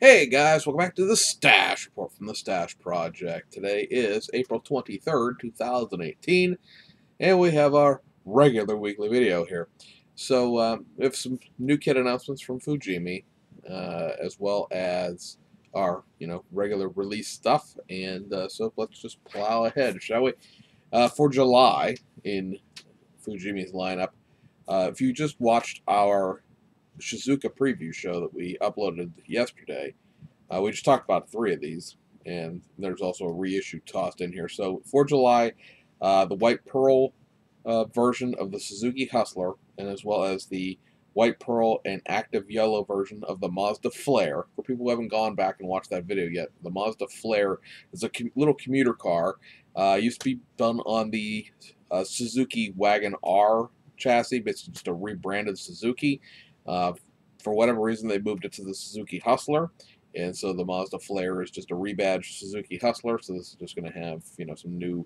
Hey guys, welcome back to the Stash Report from the Stash Project. Today is April 23rd, 2018, and we have our regular weekly video here. So, we have some new kit announcements from Fujimi, as well as our, regular release stuff, and so let's just plow ahead, shall we? For July, in Fujimi's lineup, if you just watched our Shizuka preview show that we uploaded yesterday, we just talked about three of these, and there's also a reissue tossed in here. So for July, the White Pearl version of the Suzuki Hustler, and as well as the White Pearl and Active Yellow version of the Mazda Flare. For people who haven't gone back and watched that video yet, the Mazda Flare is a little commuter car. Used to be done on the Suzuki Wagon R chassis, but it's just a rebranded Suzuki. For whatever reason, they moved it to the Suzuki Hustler. And so the Mazda Flare is just a rebadged Suzuki Hustler. So this is just going to have, some new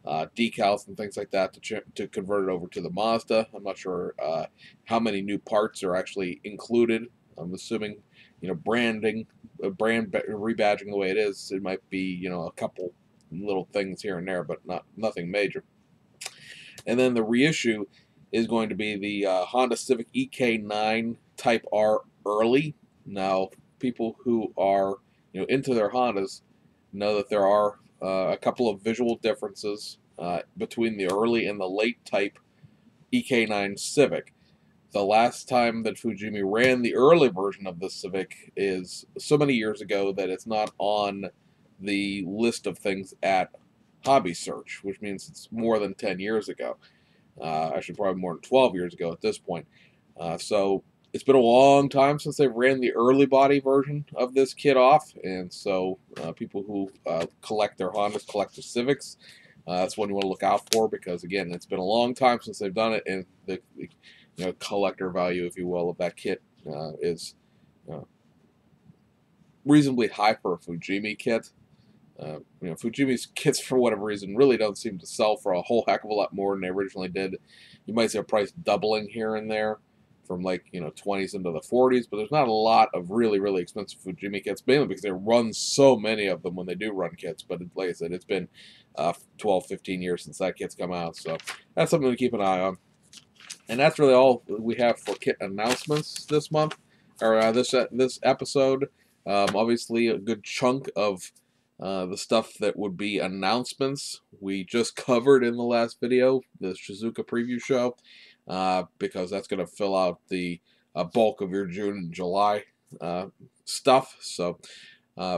decals and things like that to convert it over to the Mazda. I'm not sure how many new parts are actually included. I'm assuming, branding, brand rebadging the way it is, it might be, a couple little things here and there, but nothing major. And then the reissue is going to be the Honda Civic EK9 Type R Early. Now, people who are into their Hondas know that there are a couple of visual differences between the early and the late type EK9 Civic. The last time that Fujimi ran the early version of the Civic is so many years ago that it's not on the list of things at Hobby Search, which means it's more than 10 years ago. Actually, probably more than 12 years ago at this point. So it's been a long time since they've ran the early body version of this kit off, and so people who collect their Hondas, collect their Civics, that's one you want to look out for, because again, it's been a long time since they've done it, and the collector value, if you will, of that kit is reasonably high for a Fujimi kit. Fujimi's kits, for whatever reason, really don't seem to sell for a whole heck of a lot more than they originally did. You might see a price doubling here and there, from 20s into the 40s, but there's not a lot of really, really expensive Fujimi kits, mainly because they run so many of them when they do run kits. But like I said, it's been 12, 15 years since that kit's come out, so that's something to keep an eye on. And that's really all we have for kit announcements this month, or this episode. Obviously, a good chunk of the stuff that would be announcements we just covered in the last video, the Shizuka preview show, because that's going to fill out the bulk of your June and July stuff. So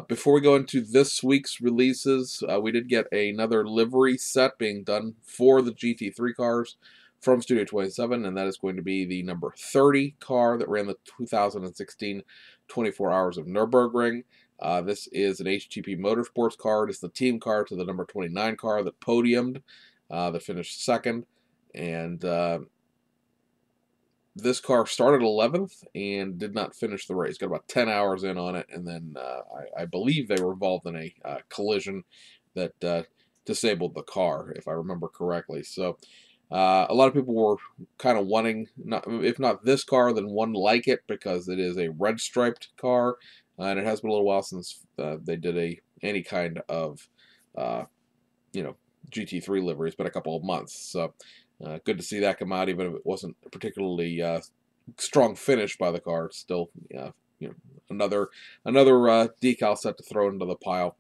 before we go into this week's releases, we did get another livery set being done for the GT3 cars from Studio 27, and that is going to be the number 30 car that ran the 2016 24 Hours of Nürburgring. This is an HTP Motorsports car. It is the team car to the number 29 car that podiumed, that finished second. And this car started 11th and did not finish the race. Got about 10 hours in on it, and then I believe they were involved in a collision that disabled the car, if I remember correctly. So a lot of people were kind of wanting, if not this car, then one like it, because it is a red striped car, and it has been a little while since they did any kind of GT3 livery. It's been a couple of months, so good to see that come out, even if it wasn't a particularly strong finish by the car. It's still another decal set to throw into the pile.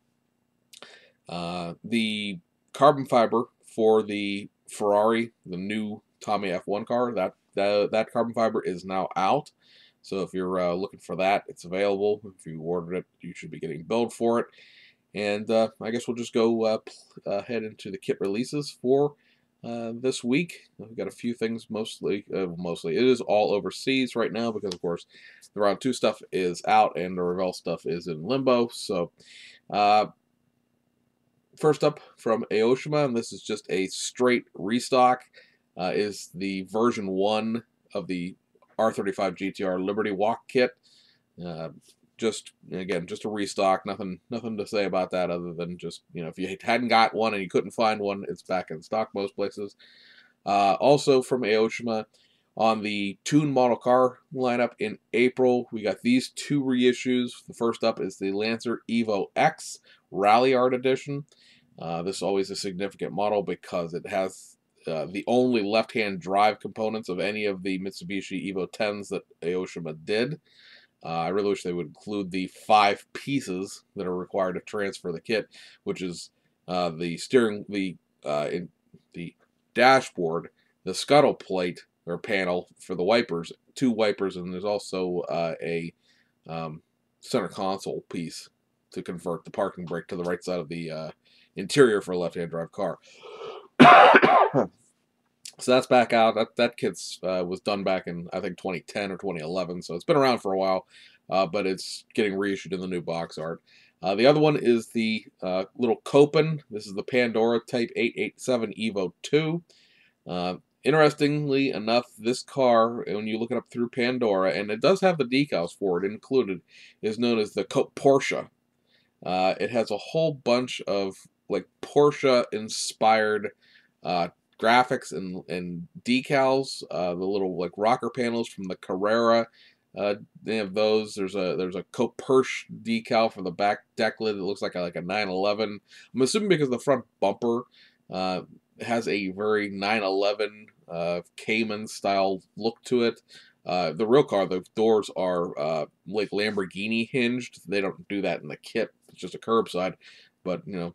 The carbon fiber for the Ferrari, the new Tommy F1 car, that carbon fiber is now out. So if you're looking for that, it's available. If you ordered it, you should be getting billed for it. And I guess we'll just go head into the kit releases for this week. We've got a few things, mostly it is all overseas right now, because of course the Round 2 stuff is out and the Revell stuff is in limbo. So first up from Aoshima, and this is just a straight restock, is the version 1 of the R35 GTR Liberty Walk kit. Just a restock. Nothing to say about that, other than just, if you hadn't got one and you couldn't find one, it's back in stock most places. Also from Aoshima, On the Tune model car lineup in April, we got these two reissues. The first up is the Lancer Evo X Rally Art Edition. This is always a significant model because it has the only left-hand drive components of any of the Mitsubishi Evo 10s that Aoshima did. I really wish they would include the 5 pieces that are required to transfer the kit, which is the steering, the dashboard, the scuttle plate or panel for the wipers, 2 wipers, and there's also a center console piece to convert the parking brake to the right side of the interior for a left-hand drive car. So that's back out. That kit was done back in, I think, 2010 or 2011, so it's been around for a while, but it's getting reissued in the new box art. The other one is the little Copen. This is the Pandora Type 887 Evo 2. Interestingly enough, this car, when you look it up through Pandora, and it does have the decals for it included, is known as the Porsche. It has a whole bunch of like Porsche-inspired graphics and decals. The little like rocker panels from the Carrera. They have those. There's a Porsche decal for the back deck lid. It looks like a 911. I'm assuming because the front bumper has a very 911 Cayman style look to it. The real car, the doors are like Lamborghini hinged. They don't do that in the kit. It's just a curbside. But you know,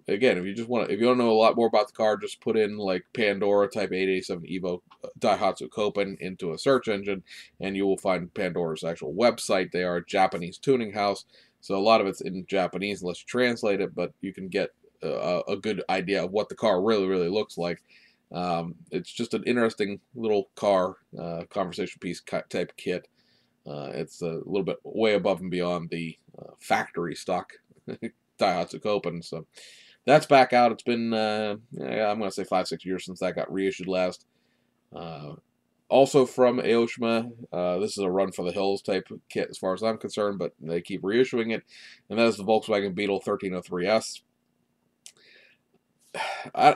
again, if you just want to, if you want to know a lot more about the car, just put in like Pandora Type 887 Evo Daihatsu Copen into a search engine, and you will find Pandora's actual website. They are a Japanese tuning house, so a lot of it's in Japanese unless you translate it, but you can get a good idea of what the car really looks like. It's just an interesting little car conversation piece type kit. It's a little bit way above and beyond the factory stock Daihatsu Copen. So that's back out. It's been, I'm going to say 5-6 years since that got reissued last. Also from Aoshima, this is a run for the hills type kit as far as I'm concerned, but they keep reissuing it. And that is the Volkswagen Beetle 1303S.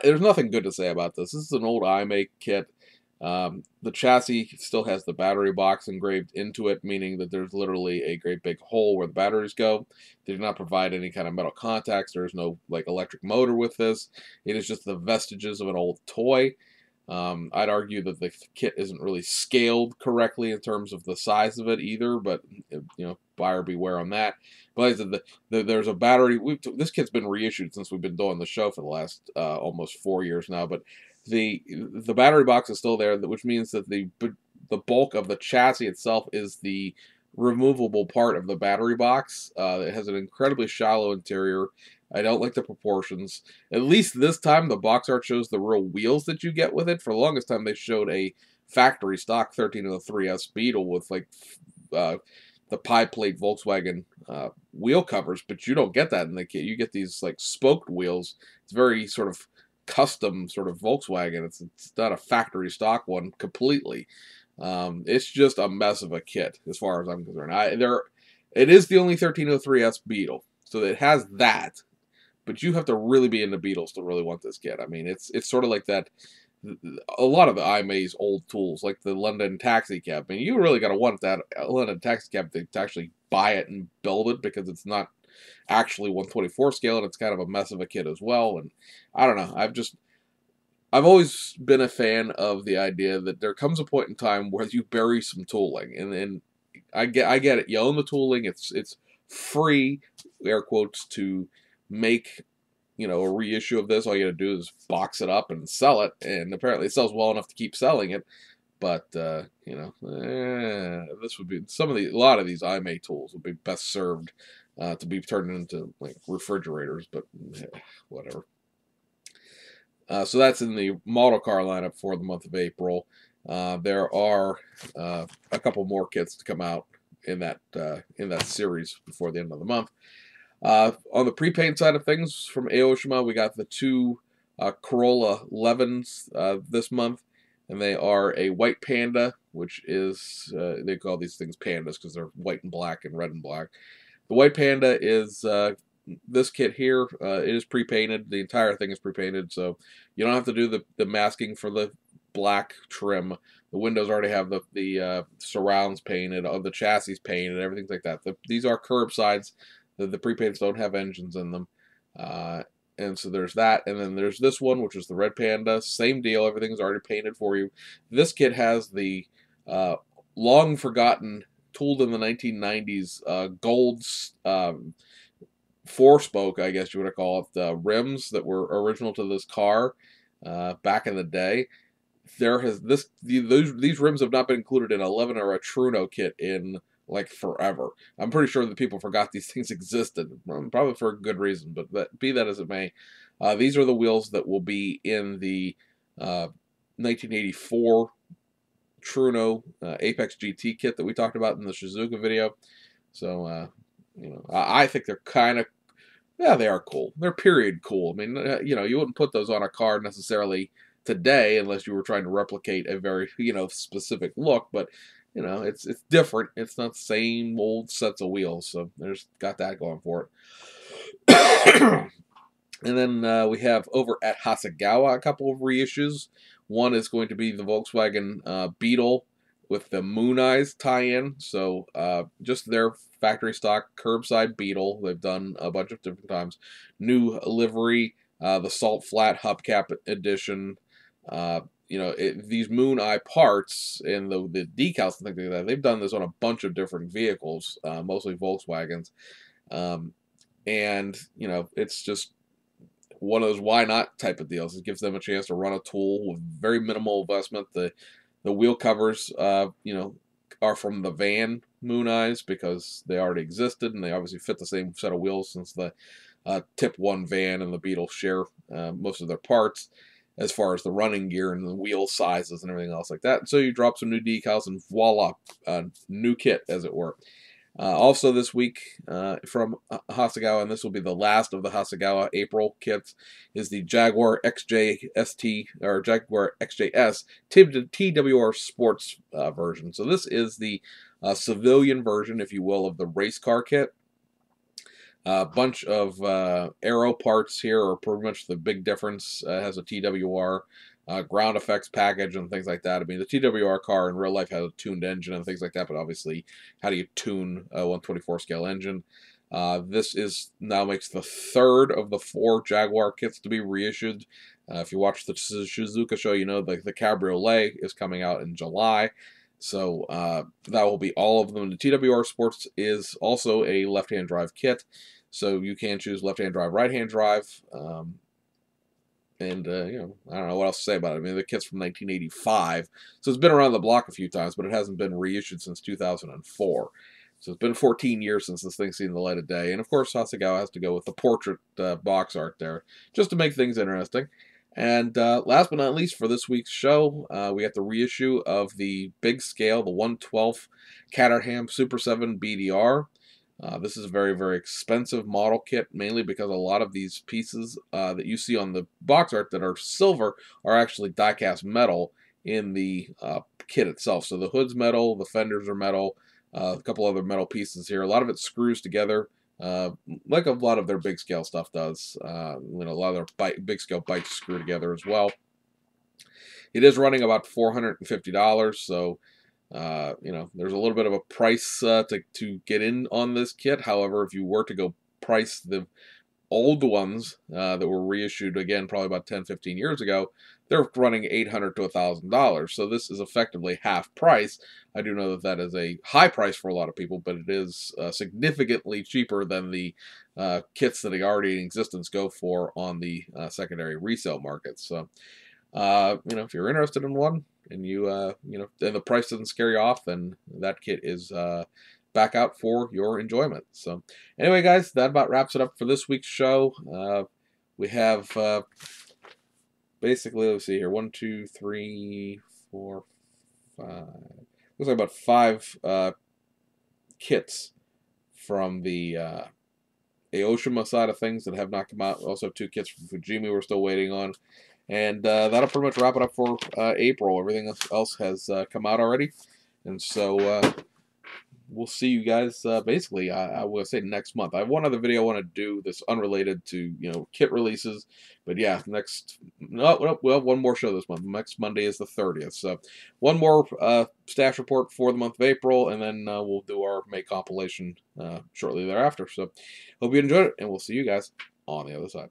There's nothing good to say about this. This is an old iMake kit. The chassis still has the battery box engraved into it, meaning that there's literally a great big hole where the batteries go. They do not provide any kind of metal contacts. There's no like electric motor with this. It is just the vestiges of an old toy. I'd argue that the kit isn't really scaled correctly in terms of the size of it either, but you know, buyer beware on that. But there's a battery. This kit's been reissued since we've been doing the show for the last almost 4 years now, but the battery box is still there, which means that the bulk of the chassis itself is the removable part of the battery box. It has an incredibly shallow interior. I don't like the proportions. At least this time, the box art shows the real wheels that you get with it. For the longest time, they showed a factory stock 1303S Beetle with like the pie plate Volkswagen wheel covers, but you don't get that in the kit. You get these like spoked wheels. It's very sort of custom sort of Volkswagen. It's not a factory stock one completely. It's just a mess of a kit as far as I'm concerned. It is the only 1303S Beetle, so it has that. But you have to really be into Beetles to really want this kit. I mean, it's sort of like that. A lot of the IMA's old tools, like the London Taxi Cab. I mean, you really got to want that London Taxi Cab to actually buy it and build it, because it's not actually 1/24 scale, and it's kind of a mess of a kit as well. And I don't know. I've always been a fan of the idea that there comes a point in time where you bury some tooling, and I get it. You own the tooling. It's free, air quotes, to make, you know, a reissue of this. All you got to do is box it up and sell it, and apparently it sells well enough to keep selling it. But you know, this would be a lot of these IMA tools would be best served to be turned into like refrigerators, but whatever. So that's in the model car lineup for the month of April. There are a couple more kits to come out in that series before the end of the month. On the prepaint side of things, from Aoshima, we got the two Corolla 11s this month, and they are a white Panda, which is, they call these things pandas because they're white and black and red and black. The white Panda is this kit here. It is pre-painted. The entire thing is pre-painted, so you don't have to do the masking for the black trim. The windows already have the surrounds painted, the chassis painted, everything like that. These are curbsides. The pre-paints don't have engines in them. And so there's that, and then there's this one, which is the Red Panda. Same deal, everything's already painted for you. This kit has the long forgotten, tooled in the 1990s, gold 4-spoke, I guess you would call it, the rims that were original to this car back in the day. These rims have not been included in 11 or a Truno kit in like forever. I'm pretty sure that people forgot these things existed, probably for a good reason, but be that as it may, these are the wheels that will be in the 1984 Truno Apex GT kit that we talked about in the Shizuka video. So, you know, I think they're kind of, yeah, they are cool. They're period cool. I mean, you know, you wouldn't put those on a car necessarily today unless you were trying to replicate a very, you know, specific look, but you know, it's different. It's not the same old sets of wheels, so there's got that going for it. And then we have over at Hasegawa a couple of reissues. One is going to be the Volkswagen Beetle with the Moon Eyes tie-in. So just their factory stock curbside Beetle. They've done a bunch of different times. New livery, the Salt Flat Hubcap edition. You know, these Moon Eye parts and the decals and things like that, they've done this on a bunch of different vehicles, mostly Volkswagens. And, you know, it's just one of those why not type of deals. It gives them a chance to run a tool with very minimal investment. The wheel covers, you know, are from the van Moon Eyes because they already existed, and they obviously fit the same set of wheels since the Tip 1 van and the Beetle share most of their parts as far as the running gear and the wheel sizes and everything else like that. So you drop some new decals and voila, new kit, as it were. Also this week from Hasegawa, and this will be the last of the Hasegawa April kits, is the Jaguar XJST, or Jaguar XJS TWR Sports version. So this is the civilian version, if you will, of the race car kit. A bunch of aero parts here are pretty much the big difference. It has a TWR ground effects package and things like that. I mean, the TWR car in real life has a tuned engine and things like that, but obviously, how do you tune a 124 scale engine? This now makes the third of the 4 Jaguar kits to be reissued. If you watch the Shizuka show, you know the Cabriolet is coming out in July. So that will be all of them. The TWR Sports is also a left-hand drive kit, so you can choose left-hand drive, right-hand drive, and you know, I don't know what else to say about it. I mean, the kit's from 1985, so it's been around the block a few times, but it hasn't been reissued since 2004. So it's been 14 years since this thing's seen the light of day, and of course, Hasegawa has to go with the portrait box art there, just to make things interesting. And last but not least for this week's show, we got the reissue of the big scale, the 1/12 Caterham Super 7 BDR. This is a very, very expensive model kit, mainly because a lot of these pieces that you see on the box art that are silver are actually die-cast metal in the kit itself. So the hood's metal, the fenders are metal, a couple other metal pieces here. A lot of it screws together. Like a lot of their big scale stuff does. You know, a lot of their big scale bikes screw together as well. It is running about $450, so you know, there's a little bit of a price to get in on this kit. However, if you were to go price the old ones that were reissued, again, probably about 10-15 years ago, they're running $800 to $1,000. So this is effectively half price. I do know that that is a high price for a lot of people, but it is significantly cheaper than the kits that are already in existence go for on the secondary resale market. So, you know, if you're interested in one and you know, and the price doesn't scare you off, then that kit is back out for your enjoyment. So anyway, guys, that about wraps it up for this week's show. We have basically, let's see here, 1, 2, 3, 4, 5. Looks like about 5 kits from the Aoshima side of things that have not come out. Also 2 kits from Fujimi we're still waiting on. And that'll pretty much wrap it up for April. Everything else has come out already. And so we'll see you guys basically, I will say next month. I have one other video I want to do that's unrelated to, kit releases. But yeah, no, we'll have one more show this month. Next Monday is the 30th. So one more stash report for the month of April, and then we'll do our May compilation shortly thereafter. So hope you enjoyed it, and we'll see you guys on the other side.